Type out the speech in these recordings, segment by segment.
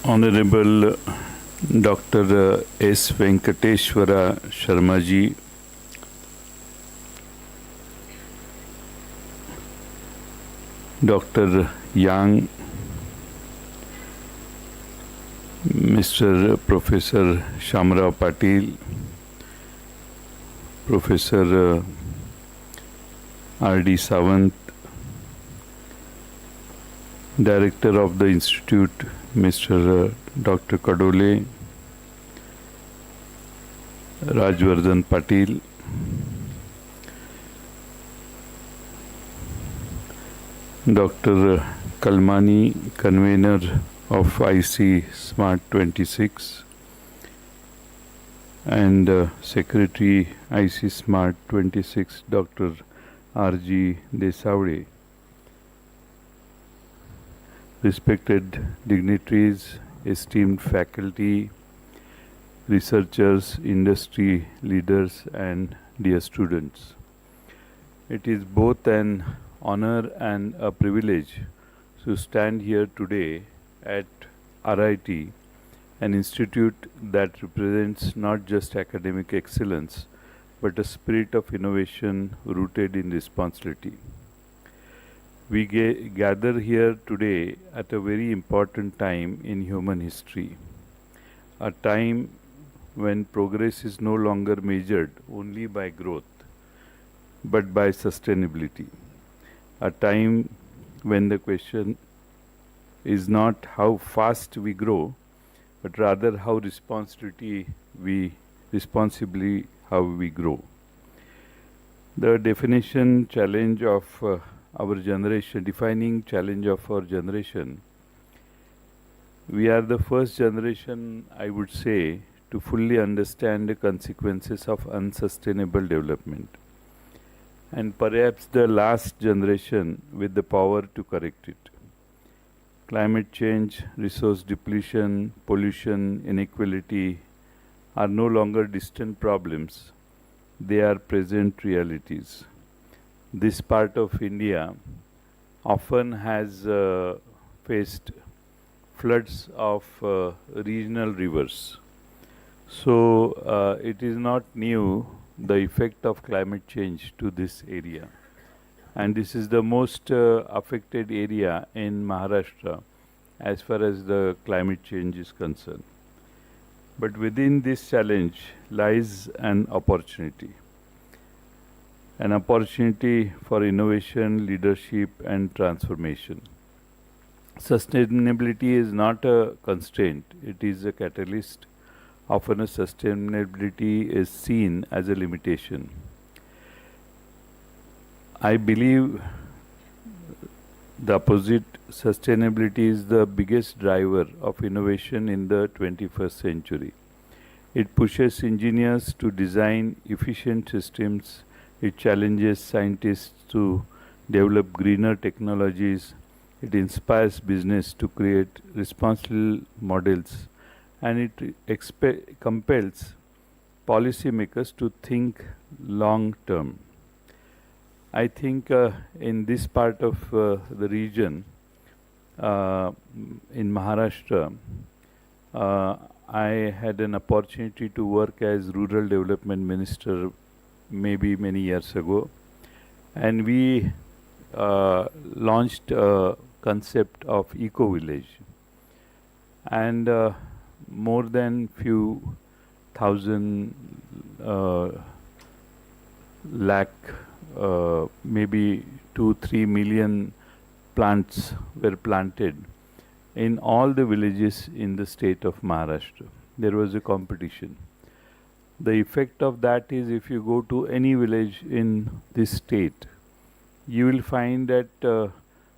Honorable Dr. S. Venkateshwara Sharmaji, Dr. Yang, Mr. Professor Shamrao Patil, Professor R.D. Sawant, Director of the Institute, Mr. Dr. Kadole, Rajvardhan Patil, Dr. Kalmani, Convener of IC Smart 26, and Secretary IC Smart 26, Dr. R.G. Desavde. Respected dignitaries, esteemed faculty, researchers, industry leaders, and dear students. It is both an honor and a privilege to stand here today at RIT, an institute that represents not just academic excellence, but a spirit of innovation rooted in responsibility. We gather here today at a very important time in human history, a time when progress is no longer measured only by growth, but by sustainability, a time when the question is not how fast we grow, but rather how responsibly we grow. The defining challenge of our generation, we are the first generation, I would say, to fully understand the consequences of unsustainable development, and perhaps the last generation with the power to correct it. Climate change, resource depletion, pollution, inequality are no longer distant problems, they are present realities. This part of India often has faced floods of regional rivers. So it is not new, the effect of climate change to this area. And this is the most affected area in Maharashtra as far as the climate change is concerned. But within this challenge lies an opportunity for innovation, leadership, and transformation. Sustainability is not a constraint, it is a catalyst. Often, sustainability is seen as a limitation. I believe the opposite. Sustainability is the biggest driver of innovation in the 21st century. It pushes engineers to design efficient systems. It challenges scientists to develop greener technologies. It inspires business to create responsible models. And it compels policymakers to think long term. I think in this part of the region, in Maharashtra, I had an opportunity to work as Rural Development Minister maybe many years ago, and we launched a concept of eco-village, and more than few thousand lakh, maybe 2-3 million plants were planted in all the villages in the state of Maharashtra. There was a competition. The effect of that is, if you go to any village in this state, you will find that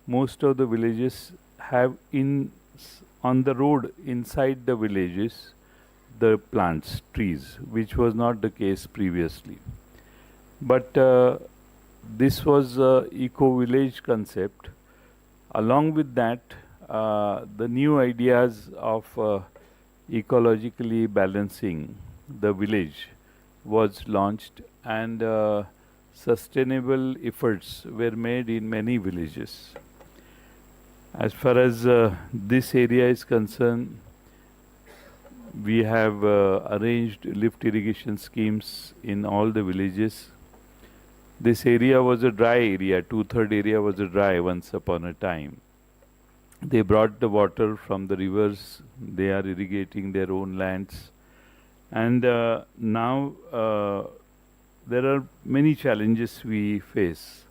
most of the villages have on the road inside the villages the plants, trees, which was not the case previously. But this was a eco-village concept. Along with that, the new ideas of ecologically balancing the village was launched, and sustainable efforts were made in many villages. As far as this area is concerned, We have arranged lift irrigation schemes in all the villages. This area was a dry area, two-third area was a dry once upon a time. They brought the water from the rivers, they are irrigating their own lands. And now there are many challenges we face.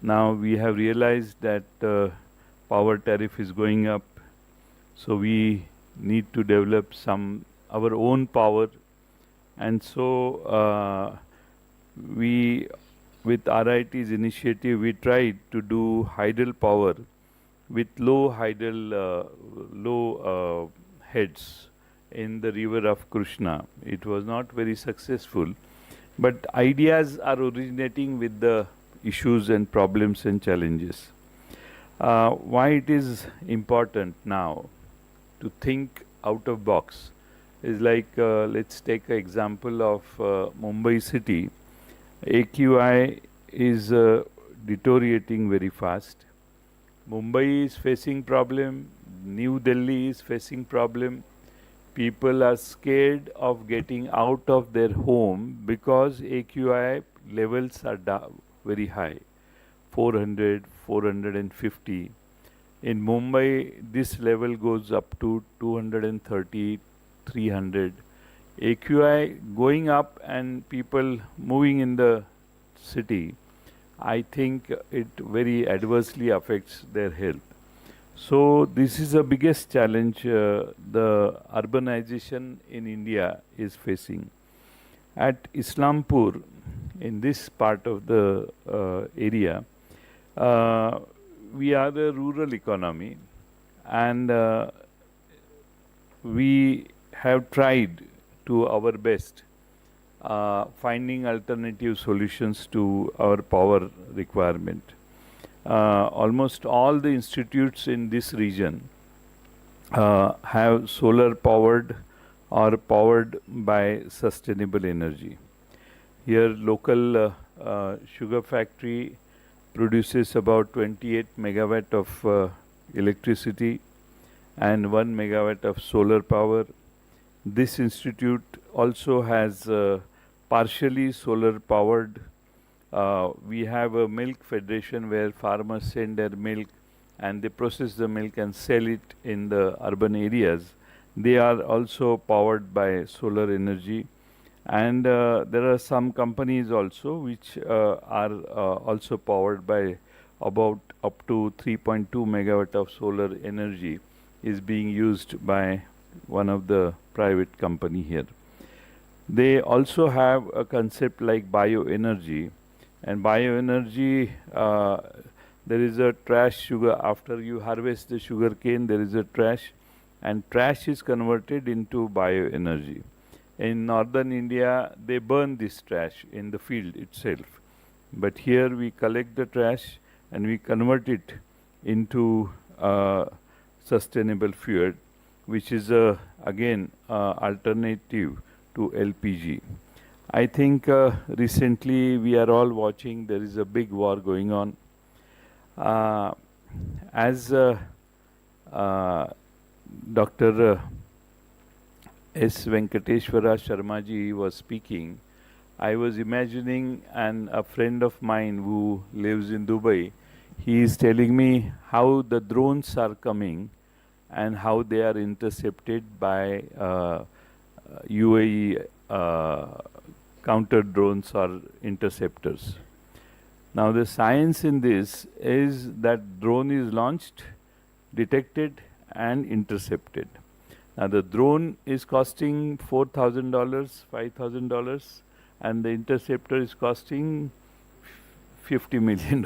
Now we have realized that power tariff is going up, so we need to develop our own power, and so we, with RIT's initiative, we tried to do hydel power with low heads in the river of Krishna. It was not very successful, but ideas are originating with the issues and problems and challenges. Why it is important now to think out of box is like, let's take an example of Mumbai city. AQI is deteriorating very fast. Mumbai is facing problem, New Delhi is facing problem. People are scared of getting out of their home because AQI levels are very high, 400, 450. In Mumbai, this level goes up to 230, 300. AQI going up and people moving in the city, I think it very adversely affects their health. So this is the biggest challenge the urbanization in India is facing. At Islampur, in this part of the area, we are the rural economy, and we have tried to our best finding alternative solutions to our power requirement. Almost all the institutes in this region have solar powered or powered by sustainable energy. Here local sugar factory produces about 28 megawatt of electricity and 1 megawatt of solar power. This institute also has partially solar powered. We have a milk federation where farmers send their milk and they process the milk and sell it in the urban areas. They are also powered by solar energy. And there are some companies also which are also powered by about up to 3.2 megawatt of solar energy is being used by one of the private company here. They also have a concept like bioenergy, and bioenergy, there is a trash sugar. After you harvest the sugar cane, there is a trash, and trash is converted into bioenergy. In northern India, they burn this trash in the field itself. But here we collect the trash and we convert it into sustainable fuel, which is again alternative to LPG. I think recently we are all watching, there is a big war going on. As Dr. S. Venkateshwara Sharmaji was speaking, I was imagining, and a friend of mine who lives in Dubai, he is telling me how the drones are coming and how they are intercepted by UAE counter drones or interceptors. Now the science in this is that drone is launched, detected and intercepted. Now the drone is costing $4,000, $5,000, and the interceptor is costing $50 million.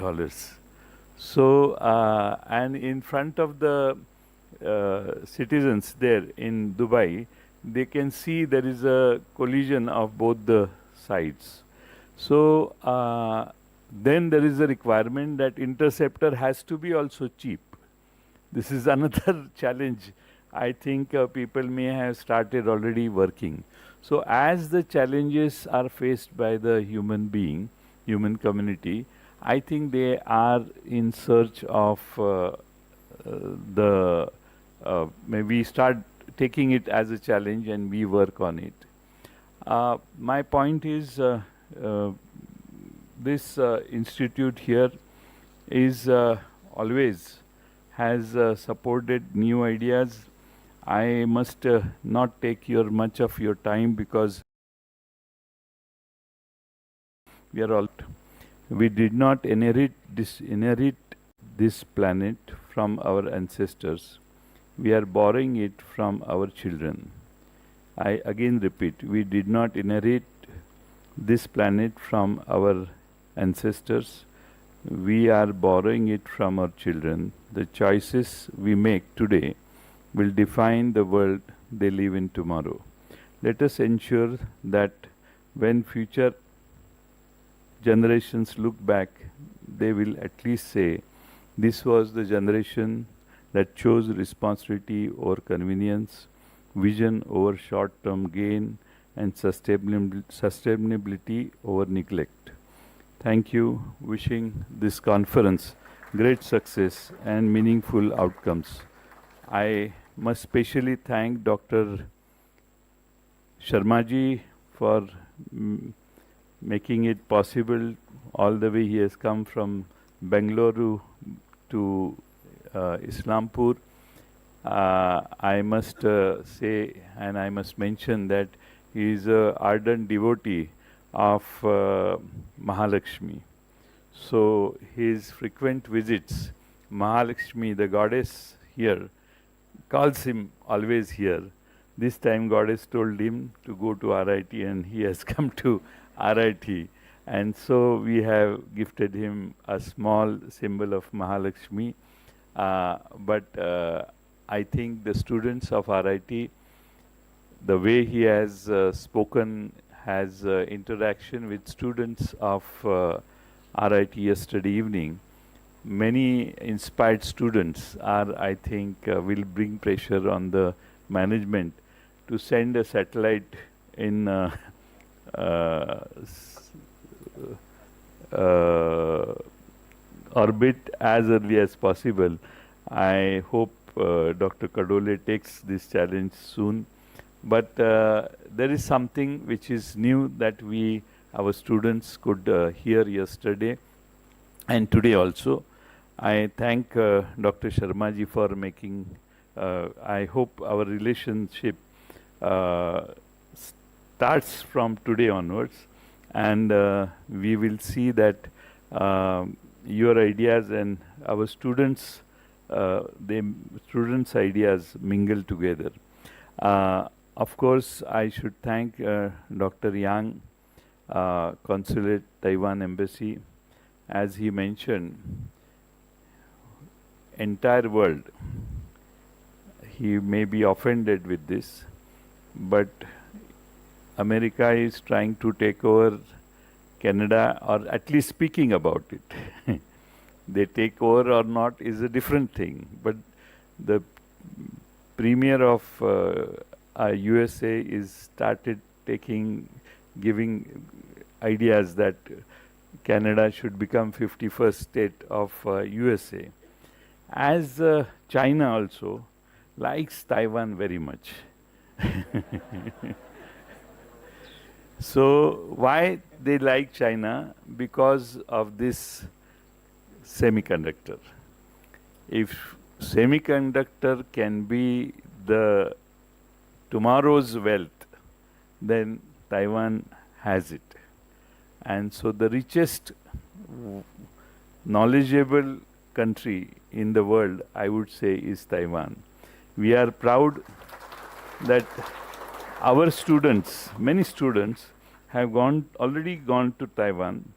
So, and in front of the citizens there in Dubai, they can see there is a collision of both the sides. So, then there is a requirement that interceptor has to be also cheap. This is another challenge. I think people may have started already working. So as the challenges are faced by the human community, I think they are in search of maybe start taking it as a challenge, and we work on it. My point is uh, this institute here is always has supported new ideas. I must not take your much of your time because we are all. We did not inherit this planet from our ancestors. We are borrowing it from our children. I again repeat, we did not inherit this planet from our ancestors. We are borrowing it from our children. The choices we make today will define the world they live in tomorrow. Let us ensure that when future generations look back, they will at least say, this was the generation that chose responsibility over convenience, vision over short term gain, and sustainability over neglect. Thank you. Wishing this conference great success and meaningful outcomes. I must specially thank Dr. Sharmaji for making it possible. All the way he has come from Bengaluru to Islampur. I must say, and I must mention that he is an ardent devotee of Mahalakshmi. So his frequent visits, Mahalakshmi, the goddess here, calls him always here. This time goddess told him to go to RIT, and he has come to RIT. And so we have gifted him a small symbol of Mahalakshmi. But I think the students of RIT, the way he has spoken, has interaction with students of RIT yesterday evening, many inspired students are, I think, will bring pressure on the management to send a satellite in orbit as early as possible. I hope Dr. Kadole takes this challenge soon. But there is something which is new that our students could hear yesterday and today also. I thank Dr. Sharmaji for making, I hope our relationship starts from today onwards, and we will see that your ideas and our students' ideas mingle together. Of course, I should thank Dr. Yang, Consulate Taiwan Embassy. As he mentioned, entire world, he may be offended with this, but America is trying to take over Canada, or at least speaking about it. They take over or not is a different thing, but the premier of USA is started giving ideas that Canada should become 51st state of USA. As China also likes Taiwan very much. So why they like China? Because of this semiconductor. If semiconductor can be the tomorrow's wealth, then Taiwan has it. And so the richest knowledgeable country in the world, I would say, is Taiwan. We are proud that our students, many students, have already gone to Taiwan,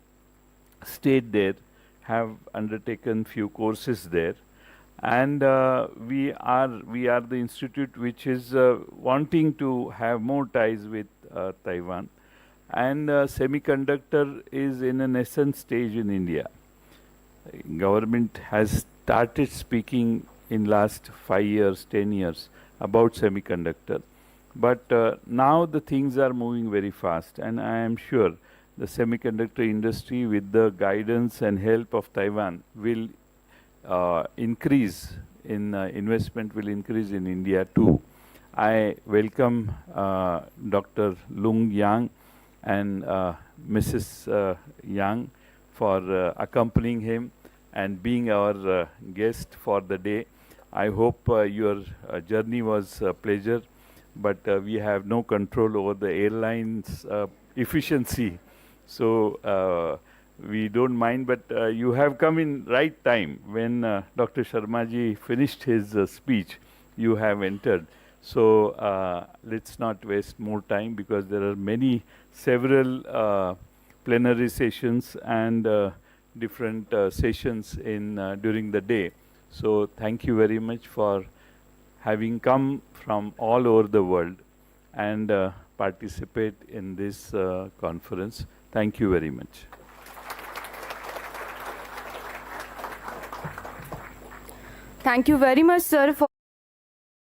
stayed there, have undertaken few courses there, and we are the institute which is wanting to have more ties with Taiwan. And semiconductor is in a nascent stage in India. Government has started speaking in last 5 years, 10 years about semiconductor. But now the things are moving very fast, and I am sure the semiconductor industry, with the guidance and help of Taiwan, will increase in investment will increase in India too. I welcome Dr. Lung Yang and Mrs. Yang for accompanying him and being our guest for the day. I hope your journey was a pleasure, but we have no control over the airline's efficiency. So we don't mind, but you have come in right time. When Dr. Sharmaji finished his speech, you have entered. So let's not waste more time, because there are several plenary sessions and different sessions in during the day. So thank you very much for having come from all over the world and participate in this conference. Thank you very much. Thank you very much, sir, for